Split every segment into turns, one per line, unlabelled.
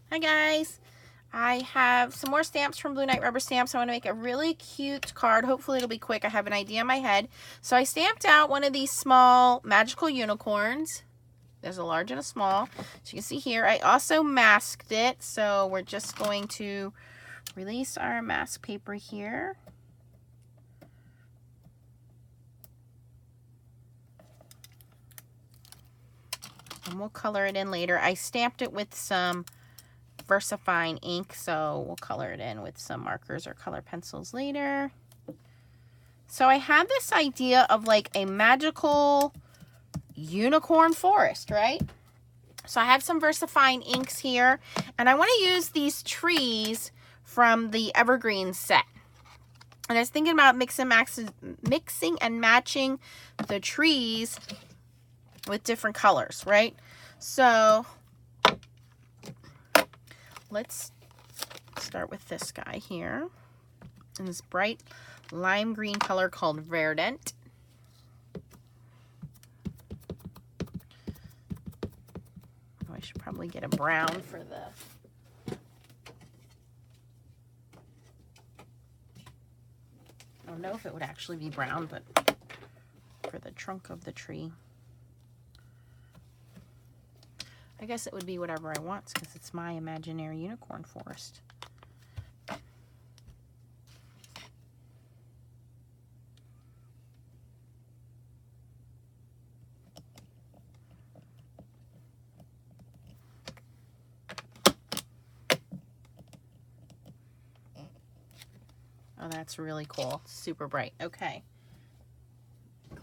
Hi guys, I have some more stamps from Blue Knight Rubber Stamps. I want to make a really cute card. Hopefully it'll be quick. I have an idea in my head. So I stamped out one of these small magical unicorns. There's a large and a small. So you can see here, I also masked it. So we're just going to release our mask paper here. And we'll color it in later. I stamped it with some VersaFine ink, so we'll color it in with some markers or color pencils later. So I had this idea of like a magical unicorn forest, right? So I have some VersaFine inks here, and I want to use these trees from the Evergreen set. And I was thinking about mixing and matching the trees with different colors, right? So let's start with this guy here in this bright lime green color called Dent. Oh, I should probably get a brown for the... I don't know if it would actually be brown, but for the trunk of the tree. I guess it would be whatever I want because it's my imaginary unicorn forest. Oh, that's really cool. Super bright. Okay.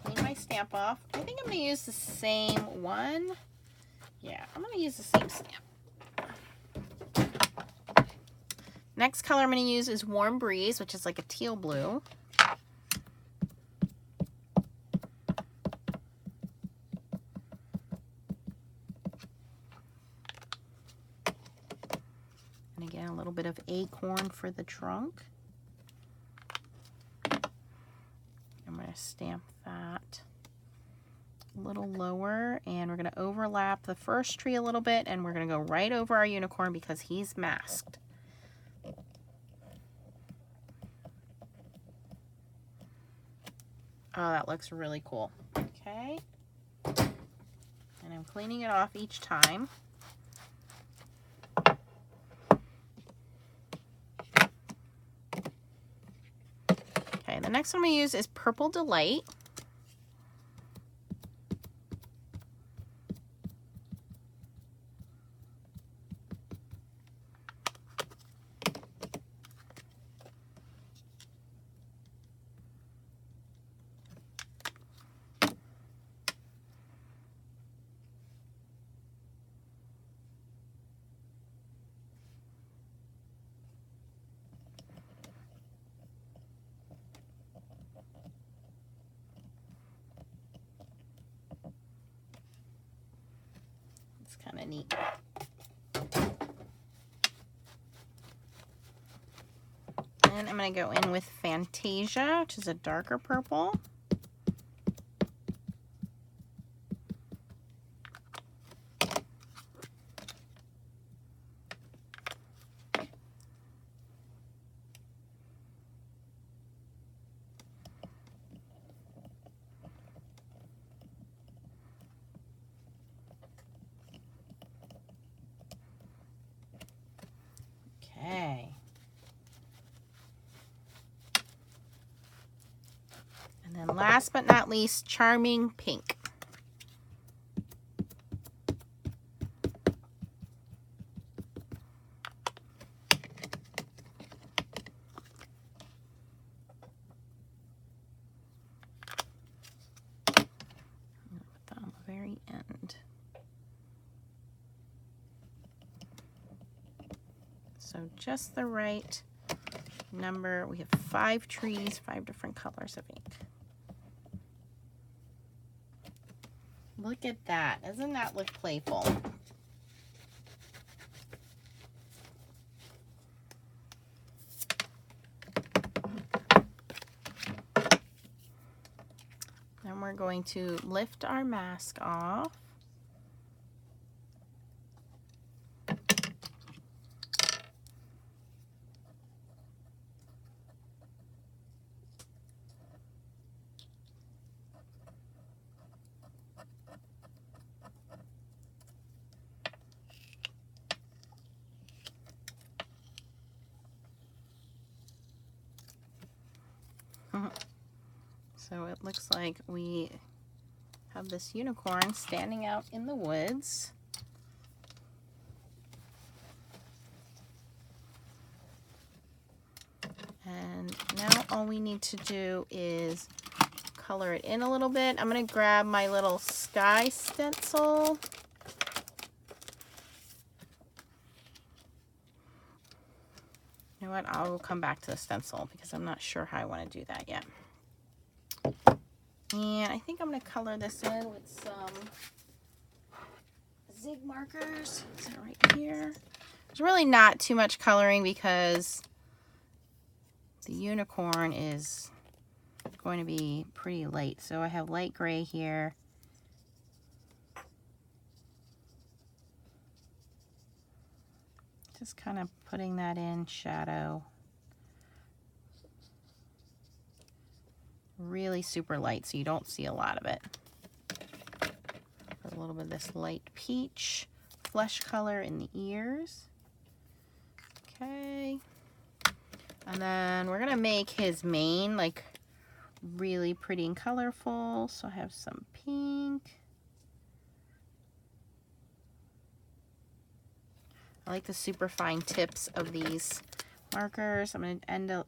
Clean my stamp off. I think I'm going to use the same one. Yeah, I'm going to use the same stamp. Next color I'm going to use is Warm Breeze, which is like a teal blue. And again, a little bit of acorn for the trunk. I'm going to stamp that a little lower, and we're going to overlap the first tree a little bit, and we're going to go right over our unicorn because he's masked. Oh, that looks really cool. Okay. And I'm cleaning it off each time. Okay, the next one I'm going to use is Purple Delight. It's kind of neat. And I'm going to go in with Fantasia, which is a darker purple. Okay. And then last but not least, Charming Pink. Put that on the very end. So just the right number. We have 5 trees, 5 different colors of ink. Look at that. Doesn't that look playful? Then we're going to lift our mask off. it looks like we have this unicorn standing out in the woods. And now all we need to do is color it in a little bit. I'm going to grab my little sky stencil. You know what? I'll come back to the stencil because I'm not sure how I want to do that yet. And I think I'm going to color this in with some zig markers. Is that right here? There's really not too much coloring because the unicorn is going to be pretty light. So I have light gray here. Just kind of putting that in shadow. Really super light so you don't see a lot of it. Put a little bit of this light peach flesh color in the ears. Okay. And then we're gonna make his mane like really pretty and colorful. So I have some pink. I like the super fine tips of these markers. I'm gonna end up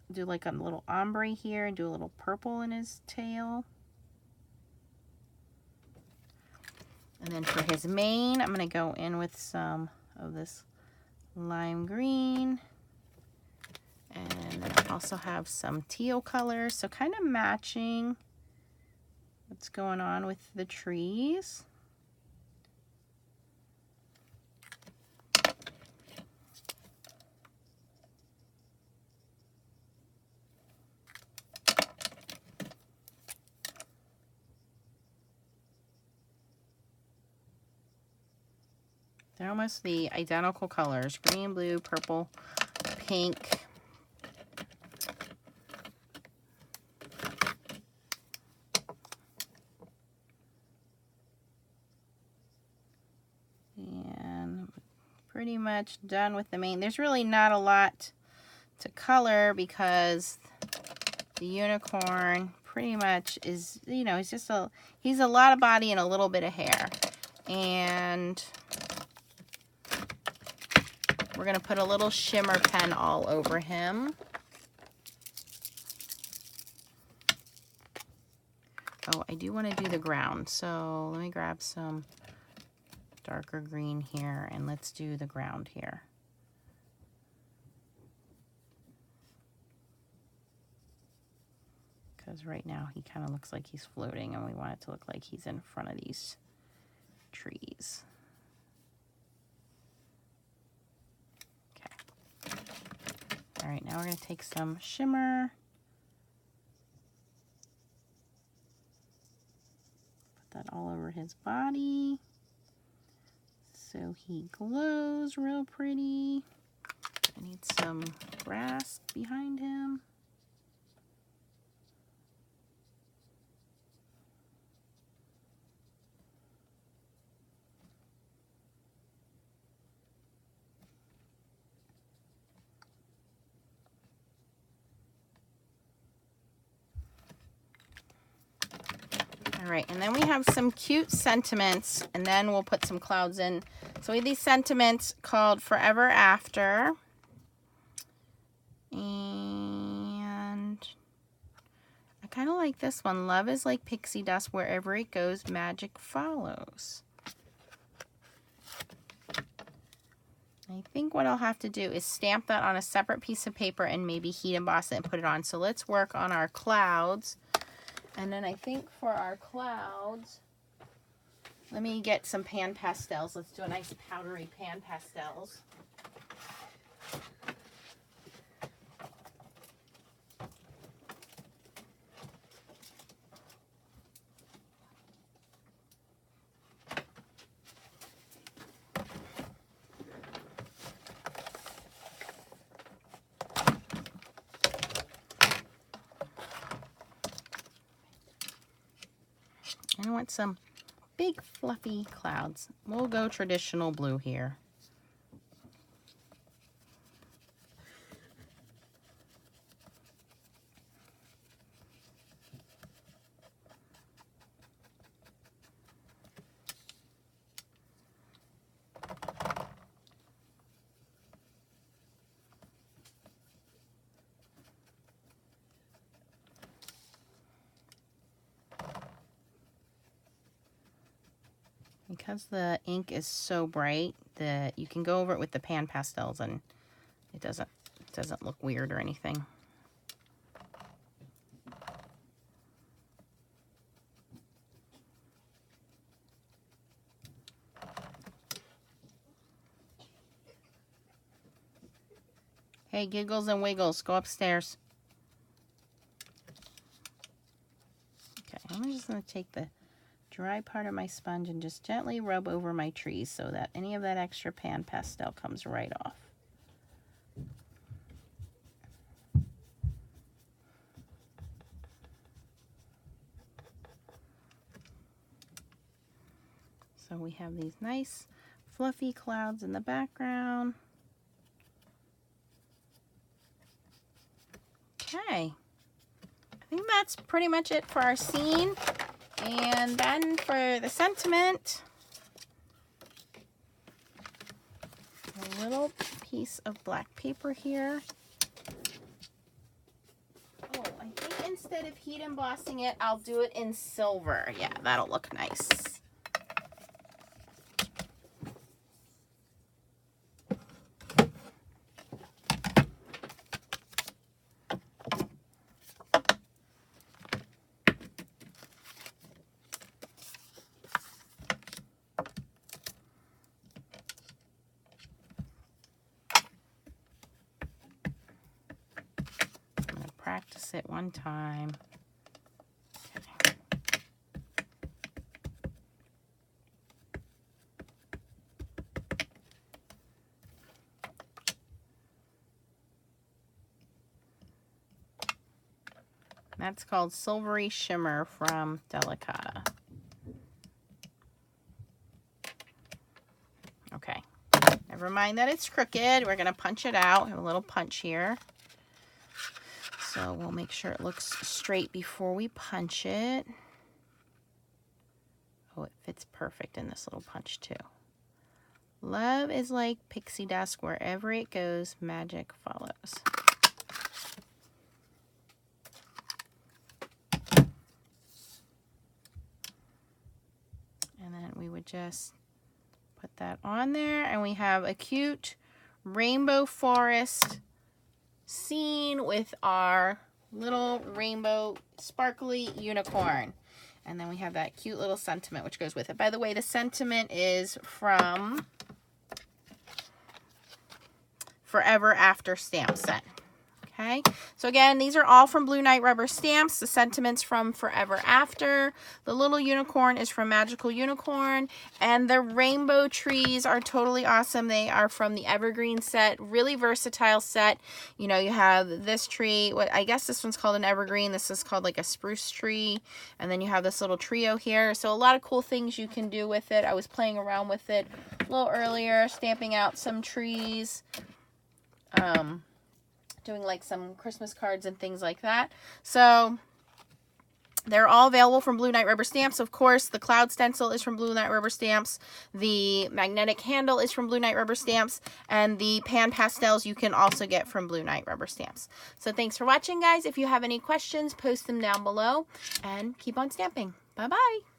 do like a little ombre here and do a little purple in his tail. And then for his mane, I'm gonna go in with some of this lime green. And then I also have some teal colors, so kind of matching what's going on with the trees. They're almost the identical colors, green, blue, purple, pink. And pretty much done with the mane. There's really not a lot to color because the unicorn pretty much is, you know, he's a lot of body and a little bit of hair. And we're going to put a little shimmer pen all over him. Oh, I do want to do the ground. So let me grab some darker green here and let's do the ground here. Because right now he kind of looks like he's floating and we want it to look like he's in front of these trees. All right, now we're going to take some shimmer. Put that all over his body so he glows real pretty. I need some grass behind him. All right, and then we have some cute sentiments, and then we'll put some clouds in. So we have these sentiments called Forever After. And I kind of like this one. Love is like pixie dust. Wherever it goes, magic follows. I think what I'll have to do is stamp that on a separate piece of paper and maybe heat emboss it and put it on. So let's work on our clouds. And then I think for our clouds, let me get some pan pastels. Let's do a nice powdery pan pastels. I want some big fluffy clouds. We'll go traditional blue here. because the ink is so bright that you can go over it with the pan pastels and it doesn't look weird or anything. Hey, Giggles and Wiggles, go upstairs. Okay, I'm just going to take the dry part of my sponge and just gently rub over my trees so that any of that extra pan pastel comes right off. So we have these nice fluffy clouds in the background. Okay, I think that's pretty much it for our scene. And then for the sentiment, a little piece of black paper here. Oh, I think instead of heat embossing it, I'll do it in silver. Yeah, that'll look nice. Practice it one time. Okay. That's called Silvery Shimmer from Delicata. Okay. Never mind that it's crooked. We're going to punch it out. I have a little punch here. So we'll make sure it looks straight before we punch it. Oh, it fits perfect in this little punch too. Love is like pixie dust. Wherever it goes, magic follows. And then we would just put that on there. And we have a cute rainbow forest scene with our little rainbow sparkly unicorn. And then we have that cute little sentiment which goes with it. By the way, the sentiment is from Forever After stamp set. Okay, so again, these are all from Blue Night Rubber Stamps. The sentiments from Forever After. The little unicorn is from Magical Unicorn. And the rainbow trees are totally awesome. They are from the Evergreen set. Really versatile set. You know, you have this tree. What I guess this one's called an evergreen. This is called like a spruce tree. And then you have this little trio here. So a lot of cool things you can do with it. I was playing around with it a little earlier, stamping out some trees. Doing like some Christmas cards and things like that. So they're all available from Blue Night Rubber Stamps. Of course, the cloud stencil is from Blue Night Rubber Stamps. The magnetic handle is from Blue Night Rubber Stamps. And the pan pastels you can also get from Blue Night Rubber Stamps. So thanks for watching, guys. If you have any questions, post them down below. And keep on stamping. Bye-bye.